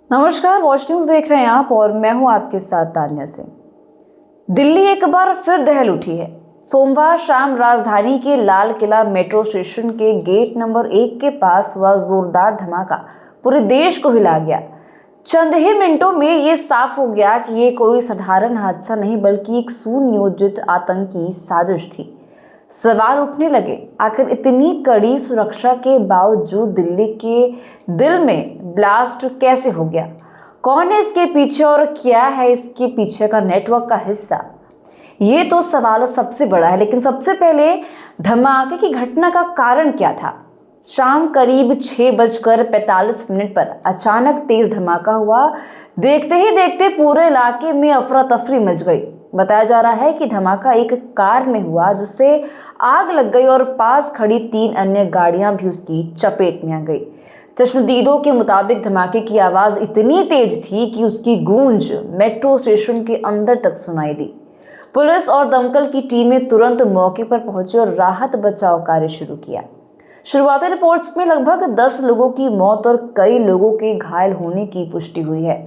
नमस्कार, watch news देख रहे हैं आप और मैं हूं आपके साथ तान्या सिंह। दिल्ली एक बार फिर दहल उठी है। सोमवार शाम राजधानी के लाल किला मेट्रो स्टेशन के गेट नंबर 1 के पास हुआ जोरदार धमाका पूरे देश को हिला गया। चंद ही मिनटों में ये साफ हो गया कि ये कोई साधारण हादसा नहीं बल्कि एक सुनियोजित आतंकी साजिश थी। सवाल उठने लगे, आखिर इतनी कड़ी सुरक्षा के बावजूद दिल्ली के दिल में ब्लास्ट कैसे हो गया? कौन है इसके पीछे और क्या है इसके पीछे का नेटवर्क का हिस्सा? ये तो सवाल सबसे बड़ा है, लेकिन सबसे पहले धमाके की घटना का कारण क्या था? शाम करीब 6:45 पर अचानक तेज धमाका हुआ। देखते ही देखते पूरे इलाके में अफरा तफरी मच गई। बताया जा रहा है कि धमाका एक कार में हुआ जिससे आग लग गई और पास खड़ी 3 अन्य गाड़ियां भी उसकी चपेट में आ गई। चश्मदीदों के मुताबिक धमाके की आवाज इतनी तेज थी कि उसकी गूंज मेट्रो स्टेशन के अंदर तक सुनाई दी। पुलिस और दमकल की टीमें तुरंत मौके पर पहुंची और राहत बचाव कार्य शुरू किया। शुरुआती रिपोर्ट्स में लगभग 10 लोगों की मौत और कई लोगों के घायल होने की पुष्टि हुई है।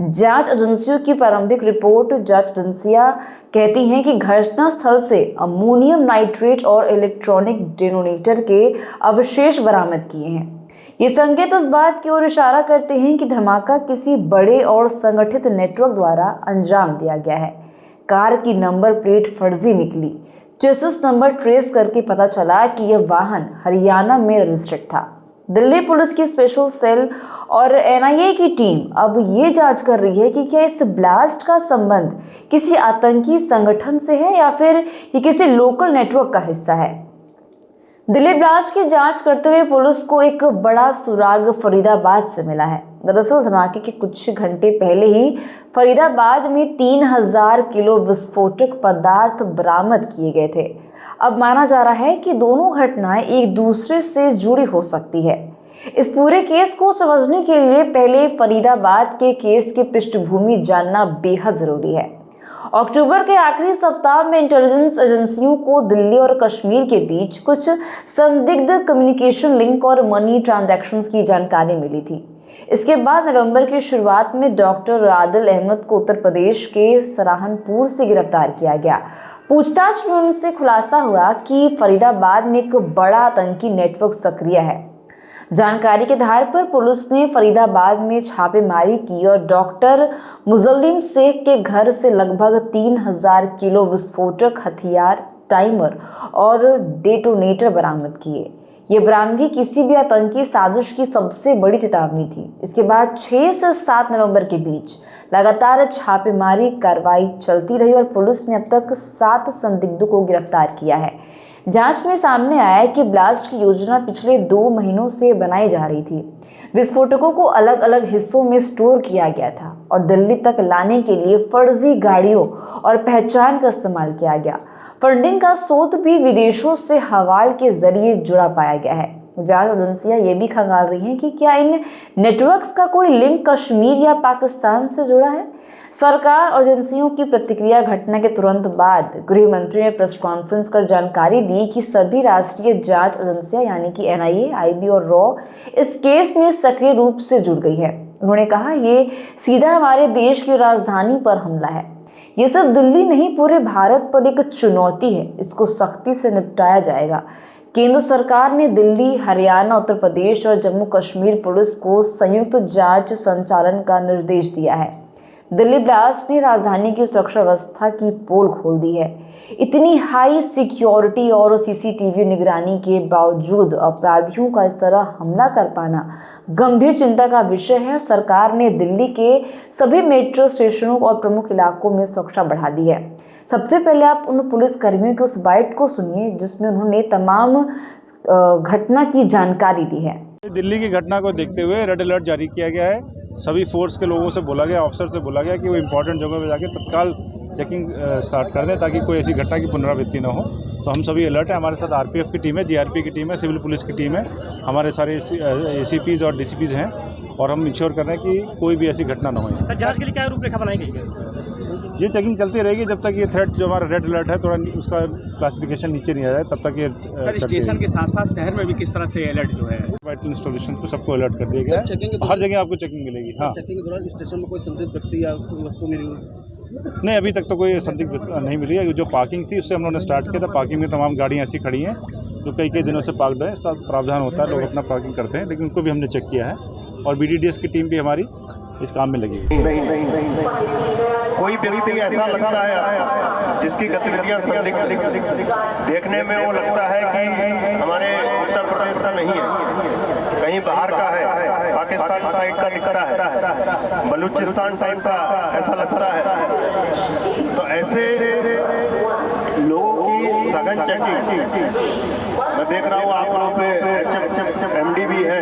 जांच एजेंसियों की प्रारंभिक रिपोर्ट जांच एजेंसियां कहती हैं कि घटनास्थल से अमोनियम नाइट्रेट और इलेक्ट्रॉनिक डेटोनेटर के अवशेष बरामद किए हैं। ये संकेत इस बात की ओर इशारा करते हैं कि धमाका किसी बड़े और संगठित नेटवर्क द्वारा अंजाम दिया गया है। कार की नंबर प्लेट फर्जी निकली। चेसिस नंबर ट्रेस करके पता चला कि यह वाहन हरियाणा में रजिस्टर्ड था। दिल्ली पुलिस की स्पेशल सेल और एनआईए की टीम अब ये जांच कर रही है कि क्या इस ब्लास्ट का संबंध किसी आतंकी संगठन से है या फिर ये किसी लोकल नेटवर्क का हिस्सा है। दिल्ली ब्लास्ट की जांच करते हुए पुलिस को एक बड़ा सुराग फरीदाबाद से मिला है। दरअसल धमाके के कुछ घंटे पहले ही फरीदाबाद में 3000 किलो विस्फोटक पदार्थ बरामद किए गए थे। अब माना जा रहा है कि दोनों घटनाएं एक दूसरे से जुड़ी हो सकती है। इस पूरे केस को समझने के लिए पहले फरीदाबाद के केस की पृष्ठभूमि जानना बेहद जरूरी है। अक्टूबर के आखिरी सप्ताह में इंटेलिजेंस एजेंसियों को दिल्ली और कश्मीर के बीच कुछ संदिग्ध कम्युनिकेशन लिंक और मनी ट्रांजैक्शंस की जानकारी मिली थी। इसके बाद नवंबर की शुरुआत में डॉक्टर आदिल अहमद को उत्तर प्रदेश के सहारनपुर से गिरफ्तार किया गया। पूछताछ में उनसे खुलासा हुआ कि फरीदाबाद में एक बड़ा आतंकी नेटवर्क सक्रिय है। जानकारी के आधार पर पुलिस ने फरीदाबाद में छापेमारी की और डॉक्टर मुजल्लिम शेख के घर से लगभग 3000 किलो विस्फोटक हथियार, टाइमर और डेटोनेटर बरामद किए। ये बरामदगी किसी भी आतंकी साजिश की सबसे बड़ी चेतावनी थी। इसके बाद 6 से 7 नवंबर के बीच लगातार छापेमारी कार्रवाई चलती रही और पुलिस ने अब तक 7 संदिग्धों को गिरफ्तार किया है। जांच में सामने आया है कि ब्लास्ट की योजना पिछले 2 महीनों से बनाई जा रही थी। विस्फोटकों को अलग अलग हिस्सों में स्टोर किया गया था और दिल्ली तक लाने के लिए फर्जी गाड़ियों और पहचान का इस्तेमाल किया गया। फंडिंग का स्रोत भी विदेशों से हवाले के जरिए जुड़ा पाया गया है। जांच एजेंसियां ये भी खंगाल रही हैं कि क्या इन नेटवर्क्स का कोई लिंक कश्मीर या पाकिस्तान से जुड़ा है। सरकार और एजेंसियों की प्रतिक्रिया घटना के तुरंत बाद गृह मंत्री ने प्रेस कॉन्फ्रेंस कर जानकारी दी कि सभी राष्ट्रीय जांच एजेंसियां यानी कि एनआईए, आईबी और रॉ इस केस में सक्रिय रूप से जुड़ गई है। उन्होंने कहा, ये सीधा हमारे देश की राजधानी पर हमला है। ये सिर्फ दिल्ली नहीं, पूरे भारत पर एक चुनौती है। इसको सख्ती से निपटाया जाएगा। केंद्र सरकार ने दिल्ली, हरियाणा, उत्तर प्रदेश और जम्मू कश्मीर पुलिस को संयुक्त जांच संचालन का निर्देश दिया है। दिल्ली ब्लास्ट ने राजधानी की सुरक्षा व्यवस्था की पोल खोल दी है। इतनी हाई सिक्योरिटी और सीसीटीवी निगरानी के बावजूद अपराधियों का इस तरह हमला कर पाना गंभीर चिंता का विषय है। सरकार ने दिल्ली के सभी मेट्रो स्टेशनों और प्रमुख इलाकों में सुरक्षा बढ़ा दी है। सबसे पहले आप उन पुलिस कर्मियों की उस बाइट को सुनिए जिसमें उन्होंने तमाम घटना की जानकारी दी है। दिल्ली की घटना को देखते हुए रेड अलर्ट जारी किया गया है। सभी फोर्स के लोगों से बोला गया, ऑफिसर से बोला गया कि वो इम्पोर्टेंट जगह पे जाके तत्काल चेकिंग स्टार्ट कर दें ताकि कोई ऐसी घटना की पुनरावृत्ति ना हो। तो हम सभी अलर्ट हैं। हमारे साथ आरपीएफ की टीम है, जीआरपी की टीम है, सिविल पुलिस की टीम है, हमारे सारे एसीपीज और डीसीपीज हैं और हम इंश्योर कर रहे हैं कि कोई भी ऐसी घटना ना हो। सर, जांच के लिए क्या रूपरेखा बनाई गई है? ये चेकिंग चलती रहेगी जब तक ये थ्रेट जो हमारा रेड अलर्ट है थोड़ा उसका क्लासिफिकेशन नीचे नहीं आ जाए, तब तक ये सर स्टेशन के साथ साथ शहर में भी किस तरह से अलर्ट जो है वाइटल इंस्टॉलेशन को सबको अलर्ट कर दिया गया है। हर जगह आपको चेकिंग मिलेगी। हाँ, चेकिंग के दौरान स्टेशन में कोई संदिग्ध व्यक्ति या कोई वस्तु मिली हुई? नहीं अभी तक तो कोई संदिग्ध नहीं मिली है। जो पार्किंग थी उससे हम लोगों ने स्टार्ट किया था। पार्किंग में तमाम गाड़ियाँ ऐसी खड़ी हैं जो कई दिनों से पार्कड है। इसका प्रावधान होता है, लोग अपना पार्किंग करते हैं, लेकिन उनको भी हमने चेक किया है और BDDS की टीम भी हमारी इस काम में लगी है। कोई व्यक्ति ऐसा लगता है जिसकी गतिविधियां संदिग्ध देखने में वो लगता है कि हमारे उत्तर प्रदेश का नहीं है, कहीं बाहर का है, पाकिस्तान साइड का दिखता है, बलूचिस्तान टाइप का ऐसा लगता है। तो ऐसे लोगों की सघन चेकिंग मैं देख रहा हूँ। आप लोगों पे MD भी है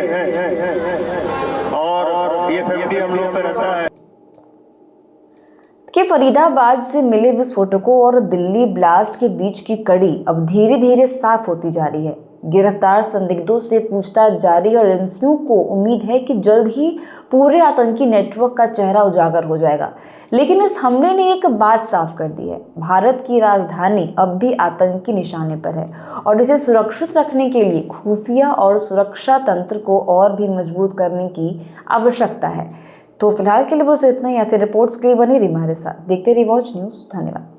और DFMD हम लोग पे रहता है। कि फरीदाबाद से मिले विस्फोटकों और दिल्ली ब्लास्ट के बीच की कड़ी अब धीरे धीरे साफ होती जा रही है। गिरफ्तार संदिग्धों से पूछताछ जारी और एजेंसियों को उम्मीद है कि जल्द ही पूरे आतंकी नेटवर्क का चेहरा उजागर हो जाएगा। लेकिन इस हमले ने एक बात साफ कर दी है, भारत की राजधानी अब भी आतंकी निशाने पर है और इसे सुरक्षित रखने के लिए खुफिया और सुरक्षा तंत्र को और भी मजबूत करने की आवश्यकता है। तो फिलहाल के लिए बस इतना ही। ऐसे रिपोर्ट्स के लिए बने रहिए हमारे साथ, देखते रहिए वॉच न्यूज़। धन्यवाद।